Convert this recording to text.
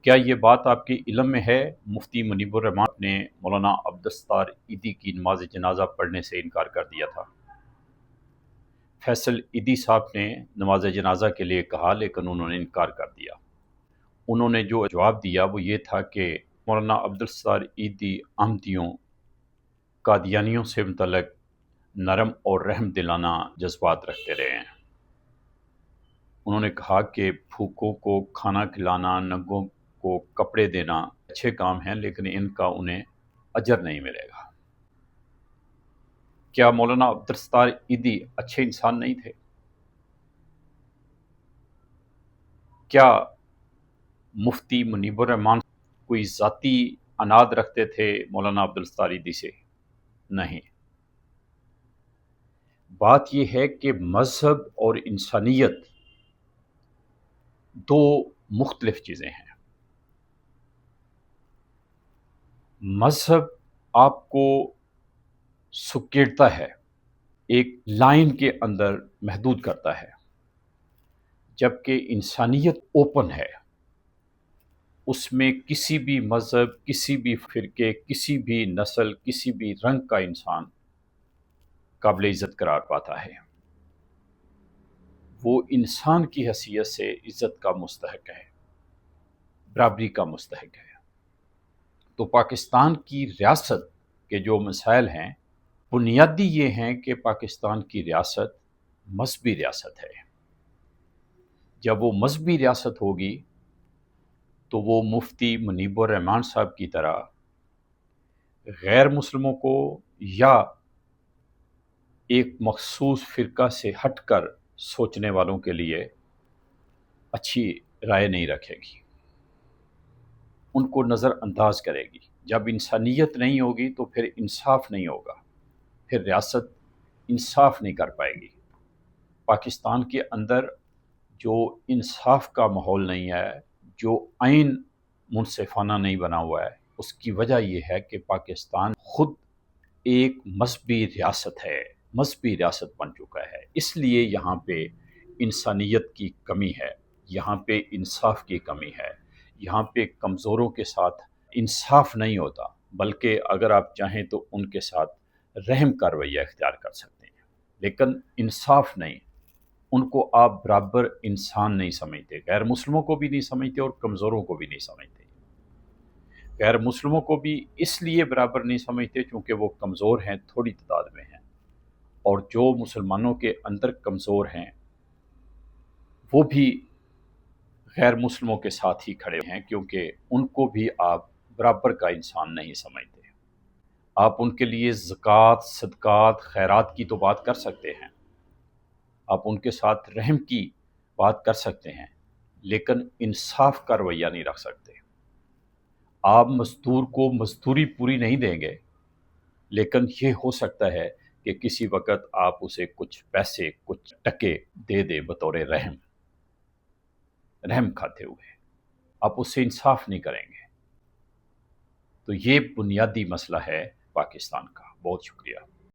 کیا یہ بات آپ کے علم میں ہے؟ مفتی منیب الرحمان نے مولانا عبدالستار ایدھی کی نماز جنازہ پڑھنے سے انکار کر دیا تھا۔ فیصل ایدھی صاحب نے نماز جنازہ کے لیے کہا لیکن انہوں نے انکار کر دیا۔ انہوں نے جو جواب دیا وہ یہ تھا کہ مولانا عبدالستار ایدھی احمدیوں قادیانیوں سے متعلق نرم اور رحم دلانہ جذبات رکھتے رہے ہیں۔ انہوں نے کہا کہ بھوکوں کو کھانا کھلانا، ننگوں کو کپڑے دینا اچھے کام ہیں لیکن ان کا انہیں اجر نہیں ملے گا۔ کیا مولانا عبدالستار ایدھی اچھے انسان نہیں تھے؟ کیا مفتی منیب الرحمان کوئی ذاتی اناد رکھتے تھے مولانا عبدالستار ایدھی سے؟ نہیں۔ بات یہ ہے کہ مذہب اور انسانیت دو مختلف چیزیں ہیں۔ مذہب آپ کو سکیڑتا ہے، ایک لائن کے اندر محدود کرتا ہے، جبکہ انسانیت اوپن ہے۔ اس میں کسی بھی مذہب، کسی بھی فرقے، کسی بھی نسل، کسی بھی رنگ کا انسان قابل عزت قرار پاتا ہے۔ وہ انسان کی حیثیت سے عزت کا مستحق ہے، برابری کا مستحق ہے۔ تو پاکستان کی ریاست کے جو مسائل ہیں بنیادی یہ ہیں کہ پاکستان کی ریاست مذہبی ریاست ہے۔ جب وہ مذہبی ریاست ہوگی تو وہ مفتی منیب الرحمان صاحب کی طرح غیر مسلموں کو یا ایک مخصوص فرقہ سے ہٹ کر سوچنے والوں کے لیے اچھی رائے نہیں رکھے گی، ان کو نظر انداز کرے گی۔ جب انسانیت نہیں ہوگی تو پھر انصاف نہیں ہوگا، پھر ریاست انصاف نہیں کر پائے گی۔ پاکستان کے اندر جو انصاف کا ماحول نہیں ہے، جو آئین منصفانہ نہیں بنا ہوا ہے، اس کی وجہ یہ ہے کہ پاکستان خود ایک مذہبی ریاست ہے، مذہبی ریاست بن چکا ہے۔ اس لیے یہاں پہ انسانیت کی کمی ہے، یہاں پہ انصاف کی کمی ہے، یہاں پہ کمزوروں کے ساتھ انصاف نہیں ہوتا، بلکہ اگر آپ چاہیں تو ان کے ساتھ رحم کا رویہ اختیار کر سکتے ہیں، لیکن انصاف نہیں۔ ان کو آپ برابر انسان نہیں سمجھتے، غیر مسلموں کو بھی نہیں سمجھتے اور کمزوروں کو بھی نہیں سمجھتے۔ غیر مسلموں کو بھی اس لیے برابر نہیں سمجھتے چونکہ وہ کمزور ہیں، تھوڑی تعداد میں ہیں، اور جو مسلمانوں کے اندر کمزور ہیں وہ بھی غیر مسلموں کے ساتھ ہی کھڑے ہیں، کیونکہ ان کو بھی آپ برابر کا انسان نہیں سمجھتے۔ آپ ان کے لیے زکوٰۃ، صدقات، خیرات کی تو بات کر سکتے ہیں، آپ ان کے ساتھ رحم کی بات کر سکتے ہیں، لیکن انصاف کا رویہ نہیں رکھ سکتے۔ آپ مزدور کو مزدوری پوری نہیں دیں گے، لیکن یہ ہو سکتا ہے کہ کسی وقت آپ اسے کچھ پیسے، کچھ ٹکے دے دے بطور رحم کھاتے ہوئے، آپ اس سے انصاف نہیں کریں گے۔ تو یہ بنیادی مسئلہ ہے پاکستان کا۔ بہت شکریہ۔